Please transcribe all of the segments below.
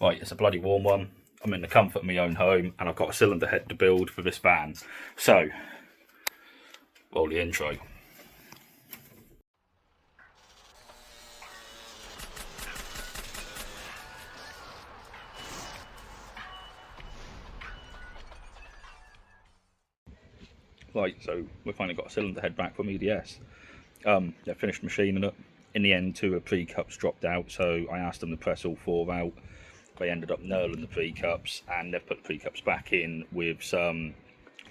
Right, it's a bloody warm one. I'm in the comfort of my own home and I've got a cylinder head to build for this van. So, roll the intro. Right, so we've finally got a cylinder head back from EDS. They finished machining it. In the end, 2 of the pre-cups dropped out, so I asked them to press all 4 out. They ended up knurling the pre-cups, and they've put the pre-cups back in with some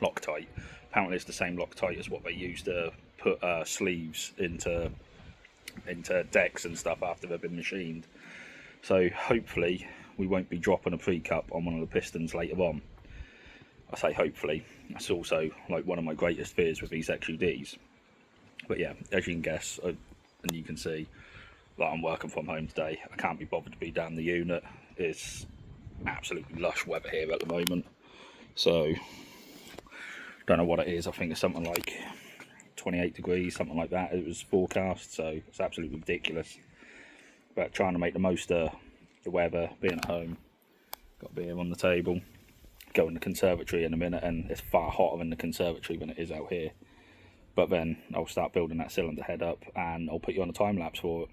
Loctite. Apparently it's the same Loctite as what they used to put sleeves into decks and stuff after they've been machined. So hopefully we won't be dropping a pre-cup on one of the pistons later on. I say hopefully, that's also like one of my greatest fears with these XUDs. But yeah, as you can guess, and you can see that I'm working from home today. I can't be bothered to be down the unit. It's absolutely lush weather here at the moment. So, don't know what it is. I think it's something like 28 degrees, something like that. It was forecast, so it's absolutely ridiculous. But trying to make the most of the weather, being at home. Got beer on the table. Go in the conservatory in a minute, and it's far hotter in the conservatory than it is out here. But then I'll start building that cylinder head up and I'll put you on a time lapse for it.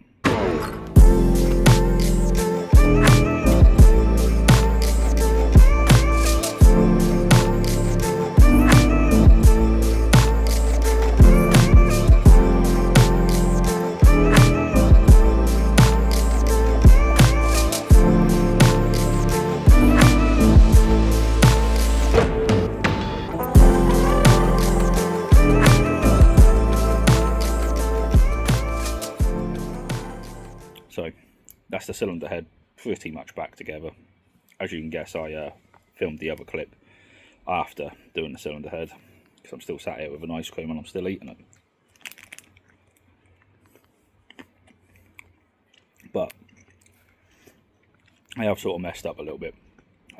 So that's the cylinder head pretty much back together. As you can guess, I filmed the other clip after doing the cylinder head, because I'm still sat here with an ice cream and I'm still eating it. But I have sort of messed up a little bit.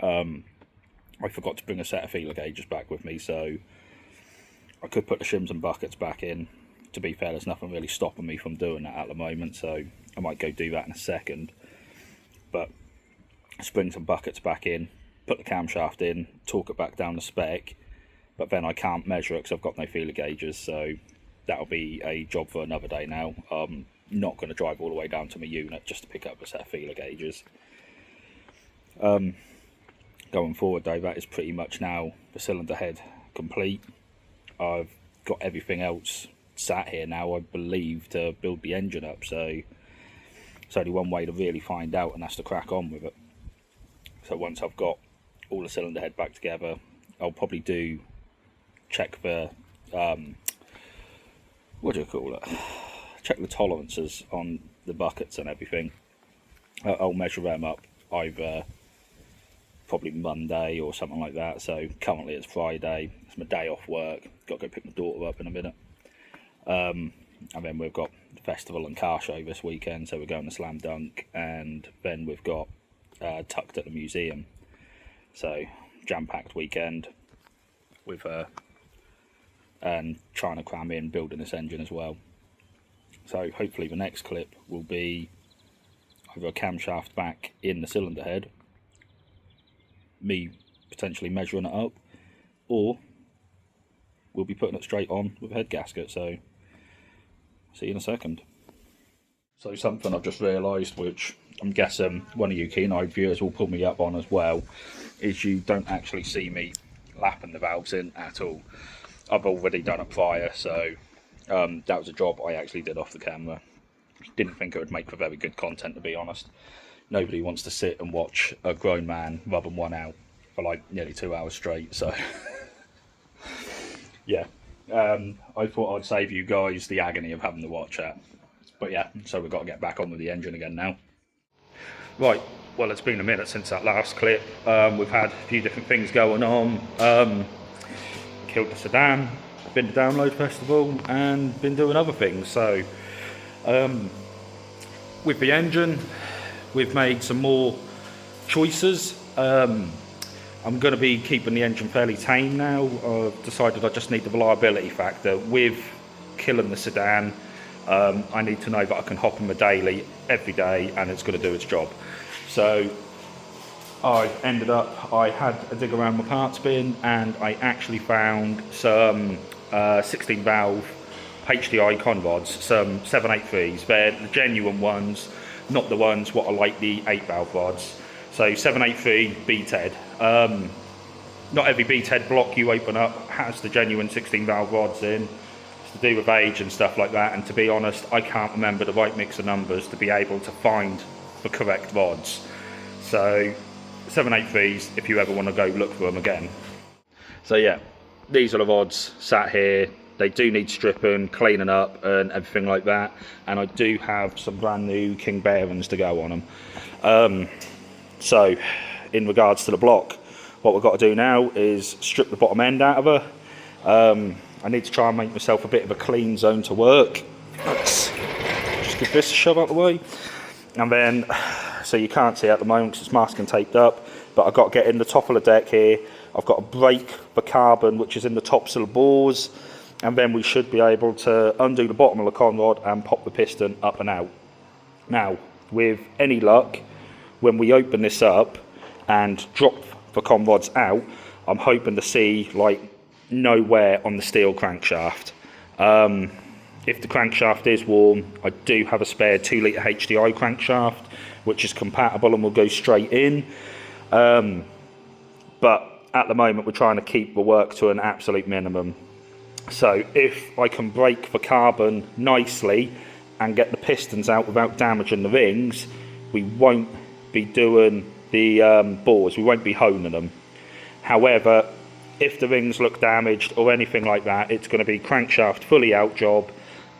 I forgot to bring a set of feeler gauges back with me, so I could put the shims and buckets back in. To be fair, there's nothing really stopping me from doing that at the moment, so I might go do that in a second. But spring some buckets back in, put the camshaft in, torque it back down the spec, but then I can't measure it because I've got no feeler gauges, so that'll be a job for another day now. I'm not going to drive all the way down to my unit just to pick up a set of feeler gauges. Going forward though, that is pretty much now the cylinder head complete. I've got everything else sat here now, I believe, to build the engine up, so it's only one way to really find out, and that's to crack on with it. So once I've got all the cylinder head back together, I'll probably check the what do you call it, check the tolerances on the buckets and everything. I'll measure them up either probably Monday or something like that. So currently it's Friday, it's my day off work, got to go pick my daughter up in a minute. And then we've got the festival and car show this weekend, so we're going to Slam Dunk, and then we've got Tucked at the museum. So jam-packed weekend with her, and trying to cram in building this engine as well. So hopefully the next clip will be either a camshaft back in the cylinder head, me potentially measuring it up, or we'll be putting it straight on with a head gasket. So see you in a second. So something I've just realised, which I'm guessing one of you keen-eyed viewers will pull me up on as well, is you don't actually see me lapping the valves in at all. I've already done it prior, so that was a job I actually did off the camera. Didn't think it would make for very good content, to be honest. Nobody wants to sit and watch a grown man rubbing one out for like nearly 2 hours straight, so yeah. I thought I'd save you guys the agony of having to watch that. But yeah, so we've got to get back on with the engine again now. Right, well, it's been a minute since that last clip. We've had a few different things going on. Killed the sedan, been to Download Festival, and been doing other things. So with the engine, we've made some more choices. I'm going to be keeping the engine fairly tame now. I've decided I just need the reliability factor. With killing the sedan, I need to know that I can hop in my daily every day and it's going to do its job. So I had a dig around my parts bin, and I actually found some 16 valve HDI Conrods, some 783s. They're the genuine ones, not the ones what are like the 8 valve rods. So 783 beadhead. Not every beadhead block you open up has the genuine 16 valve rods in. It's to do with age and stuff like that, and to be honest, I can't remember the right mix of numbers to be able to find the correct rods. So 783s, if you ever want to go look for them again. So yeah, these are the rods sat here. They do need stripping, cleaning up and everything like that, and I do have some brand new King bearings to go on them. So in regards to the block, what we've got to do now is strip the bottom end out of her. I need to try and make myself a bit of a clean zone to work. Let's just give this a shove out the way. And then, so you can't see at the moment because it's masking taped up, but I've got to get in the top of the deck here. I've got to break the carbon which is in the tops of the bores, and then we should be able to undo the bottom of the conrod and pop the piston up and out. Now, with any luck, when we open this up and drop the conrods out, I'm hoping to see like no wear on the steel crankshaft. If the crankshaft is warm, I do have a spare 2 litre HDI crankshaft which is compatible and will go straight in, but at the moment we're trying to keep the work to an absolute minimum. So if I can break the carbon nicely and get the pistons out without damaging the rings, we won't be doing the bores, we won't be honing them. However, if the rings look damaged or anything like that, it's going to be crankshaft fully out job,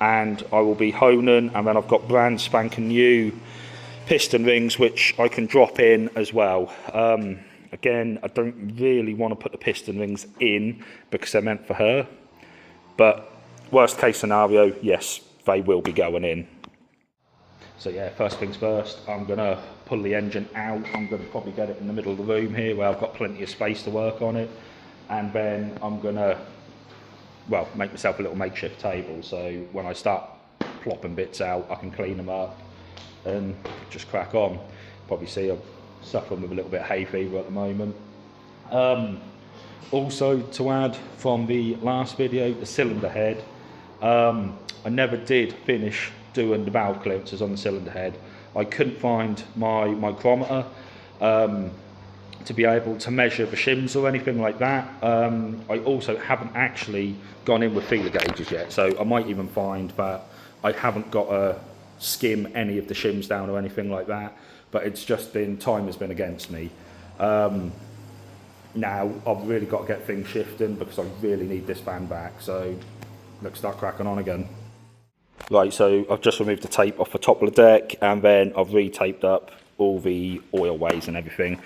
and I will be honing, and then I've got brand spanking new piston rings which I can drop in as well. Again, I don't really want to put the piston rings in because they're meant for her, but worst case scenario, yes, they will be going in. So yeah, first things first, I'm going to pull the engine out. I'm going to probably get it in the middle of the room here where I've got plenty of space to work on it, and then I'm going to, well, make myself a little makeshift table, so when I start plopping bits out I can clean them up and just crack on. Probably see I'm suffering with a little bit of hay fever at the moment. Also, to add from the last video, the cylinder head, I never did finish doing the valve clearances on the cylinder head. I couldn't find my micrometer to be able to measure the shims or anything like that. I also haven't actually gone in with feeler gauges yet, so I might even find that I haven't got to skim any of the shims down or anything like that, but it's just been, time has been against me. Now I've really got to get things shifting because I really need this van back, so let's start cracking on again. Right, so I've just removed the tape off the top of the deck, and then I've re-taped up all the oil ways and everything.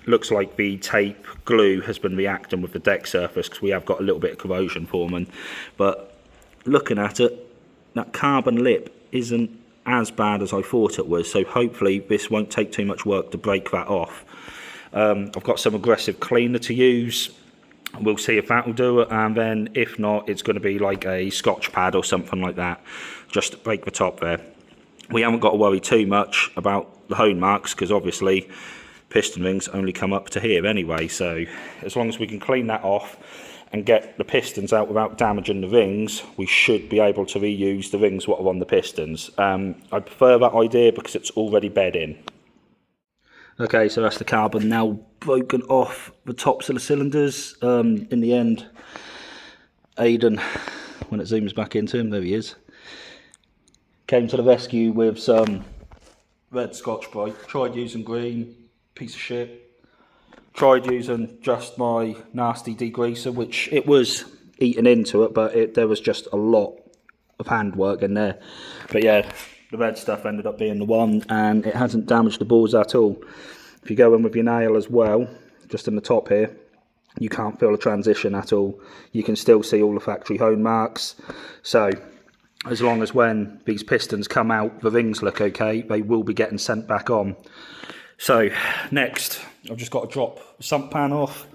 Looks like the tape glue has been reacting with the deck surface because we have got a little bit of corrosion forming, but looking at it, that carbon lip isn't as bad as I thought it was, so hopefully this won't take too much work to break that off. I've got some aggressive cleaner to use. We'll see if that will do it, and then if not, it's going to be like a scotch pad or something like that, just to break the top there. We haven't got to worry too much about the hone marks because obviously piston rings only come up to here anyway, so as long as we can clean that off and get the pistons out without damaging the rings, we should be able to reuse the rings what are on the pistons. I prefer that idea because it's already bed in. Okay, so that's the carbon now broken off the tops of the cylinders. In the end, Aidan, when it zooms back into him, there he is, came to the rescue with some red Scotch-Brite. Tried using green, piece of shit. Tried using just my nasty degreaser, which it was eating into it, but there was just a lot of handwork in there. But yeah, the red stuff ended up being the one, and it hasn't damaged the balls at all. If you go in with your nail as well, just in the top here, you can't feel the transition at all. You can still see all the factory hone marks. So as long as when these pistons come out, the rings look okay, they will be getting sent back on. So next, I've just got to drop the sump pan off,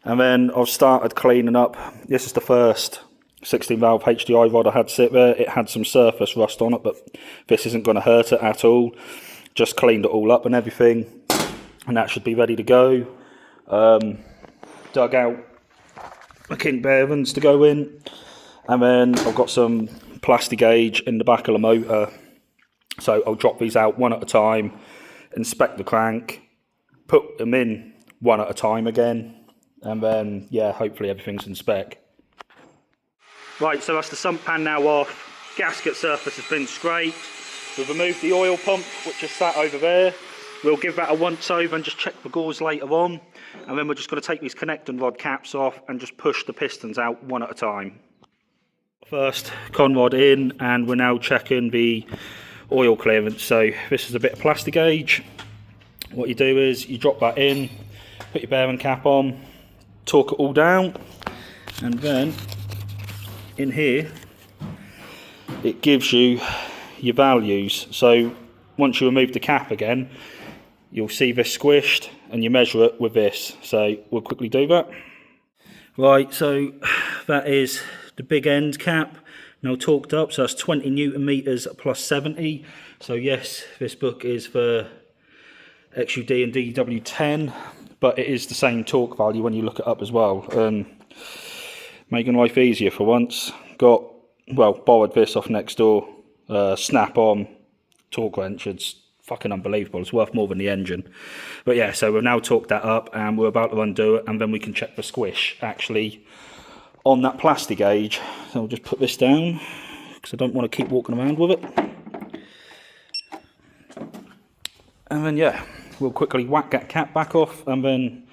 and then I've started cleaning up. This is the first 16 valve HDI rod I had sit there. It had some surface rust on it, but this isn't going to hurt it at all. Just cleaned it all up and everything. and that should be ready to go. Dug out my king bearings to go in, and then I've got some plastic gauge in the back of the motor, so I'll drop these out one at a time, inspect the crank, put them in one at a time again, and then yeah, hopefully everything's in spec. Right, so that's the sump pan now off. Gasket surface has been scraped. We've removed the oil pump, which is sat over there. We'll give that a once over and just check the gauze later on. And then we're just going to take these connecting rod caps off and just push the pistons out one at a time. First Conrod in, and we're now checking the oil clearance. So this is a bit of plastic gauge. What you do is you drop that in, put your bearing cap on, torque it all down, and then in here it gives you your values. So once you remove the cap again, you'll see this squished and you measure it with this. So we'll quickly do that. Right, so that is the big end cap now torqued up, so that's 20 Newton meters plus 70. So yes, this book is for XUD and DW10, but it is the same torque value when you look it up as well. Making life easier for once. Borrowed this off next door, snap-on torque wrench. It's fucking unbelievable. It's worth more than the engine. But yeah, so we've now torqued that up and we're about to undo it, and then we can check the squish actually on that plastic gauge. So I'll just put this down because I don't want to keep walking around with it. And then yeah, we'll quickly whack that cap back off, and then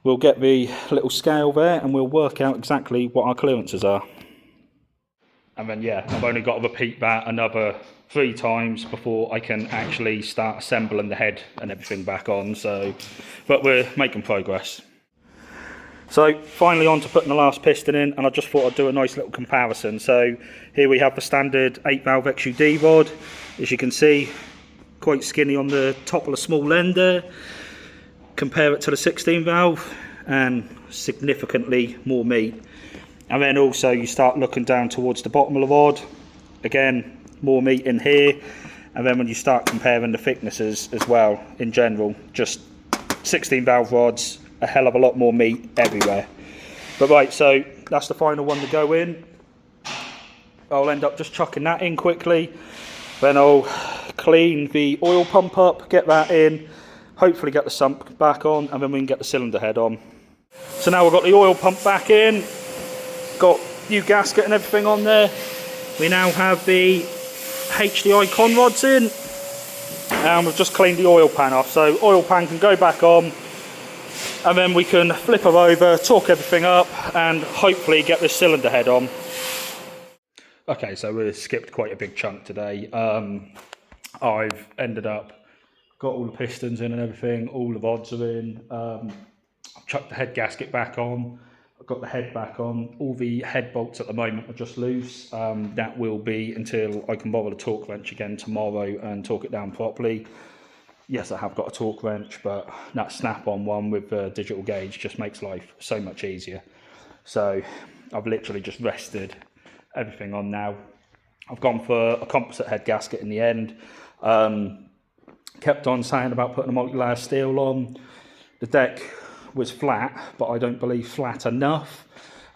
we'll get the little scale there and we'll work out exactly what our clearances are. And then yeah, I've only got to repeat that another 3 times before I can actually start assembling the head and everything back on. So, but we're making progress. So finally on to putting the last piston in, and I just thought I'd do a nice little comparison. So here we have the standard 8-valve XUD rod. As you can see, quite skinny on the top of the small end there. Compare it to the 16-valve and significantly more meat. And then also you start looking down towards the bottom of the rod, again more meat in here. And then when you start comparing the thicknesses as well, in general, just 16-valve rods, a hell of a lot more meat everywhere. But right, so that's the final one to go in. I'll end up just chucking that in quickly, then I'll clean the oil pump up, get that in, hopefully get the sump back on, and then we can get the cylinder head on. So now we've got the oil pump back in, got new gasket and everything on there. We now have the HDI Conrods in, and we've just cleaned the oil pan off. So oil pan can go back on, and then we can flip her over, torque everything up, and hopefully get this cylinder head on. Okay, so we've skipped quite a big chunk today. I've ended up, got all the pistons in and everything, all the rods are in. I've chucked the head gasket back on, I've got the head back on. All the head bolts at the moment are just loose. That will be until I can borrow the torque wrench again tomorrow and torque it down properly. Yes, I have got a torque wrench, but that snap-on one with the digital gauge just makes life so much easier. So I've literally just rested everything on now. I've gone for a composite head gasket in the end. Kept on saying about putting a multi-layer steel on. The deck was flat, but I don't believe flat enough.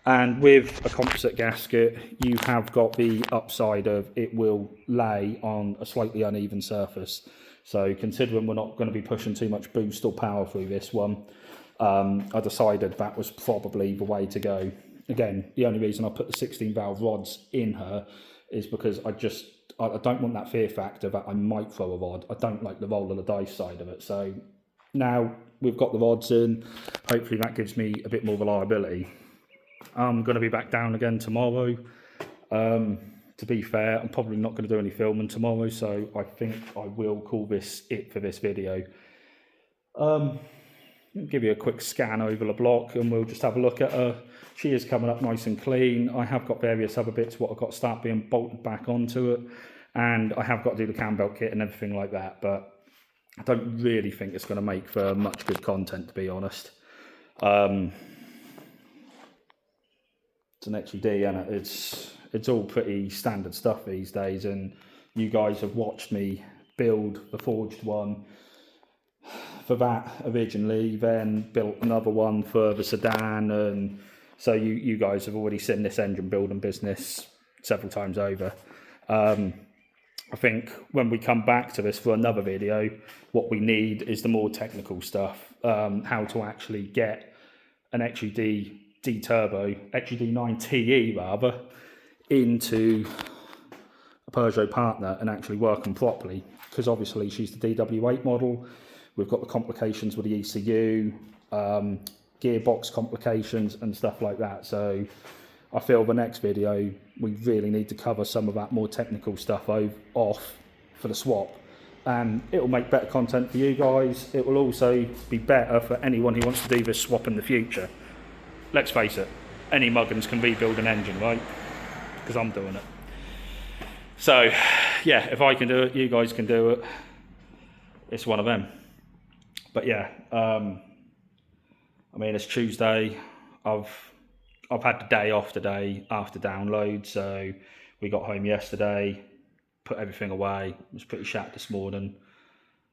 And with a composite gasket, you have got the upside of it will lay on a slightly uneven surface. So considering we're not going to be pushing too much boost or power through this one, I decided that was probably the way to go. Again, the only reason I put the 16-valve rods in her is because I don't want that fear factor that I might throw a rod. I don't like the roll of the dice side of it. So now we've got the rods in, hopefully that gives me a bit more reliability. I'm going to be back down again tomorrow. To be fair, I'm probably not going to do any filming tomorrow, so I think I will call this it for this video. I'll give you a quick scan over the block and we'll just have a look at her. She is coming up nice and clean. I have got various other bits what I've got to start being bolted back onto it, and I have got to do the cam belt kit and everything like that, but I don't really think it's going to make for much good content, to be honest. It's an XUD, and it's all pretty standard stuff these days, and you guys have watched me build the forged one for that originally, then built another one for the sedan, and so you guys have already seen this engine building business several times over. I think when we come back to this for another video, what we need is the more technical stuff, how to actually get an XUD D-Turbo, XUD 9TE rather, into a Peugeot partner and actually work them properly, because obviously she's the DW8 model. We've got the complications with the ECU, gearbox complications and stuff like that. So I feel the next video we really need to cover some of that more technical stuff off for the swap, and it will make better content for you guys. It will also be better for anyone who wants to do this swap in the future. Let's face it, any muggins can rebuild an engine, right? Because I'm doing it. So yeah, if I can do it, you guys can do it. It's one of them. But yeah, I mean, it's Tuesday. I've had the day off today after download, so we got home yesterday, put everything away. It was pretty shat this morning.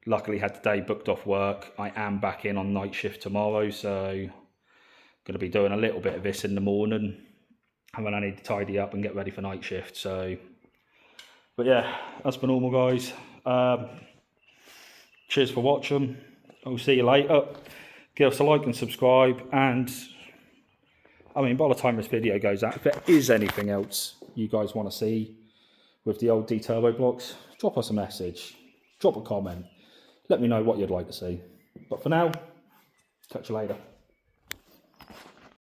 Luckily had the day booked off work. I am back in on night shift tomorrow, so going to be doing a little bit of this in the morning, and then I need to tidy up and get ready for night shift. So, but yeah, that's been normal, guys. Cheers for watching. I'll see you later. Give us a like and subscribe, and I mean, by the time this video goes out, if there is anything else you guys want to see with the old D-Turbo blocks, drop us a message, drop a comment, let me know what you'd like to see. But for now, catch you later.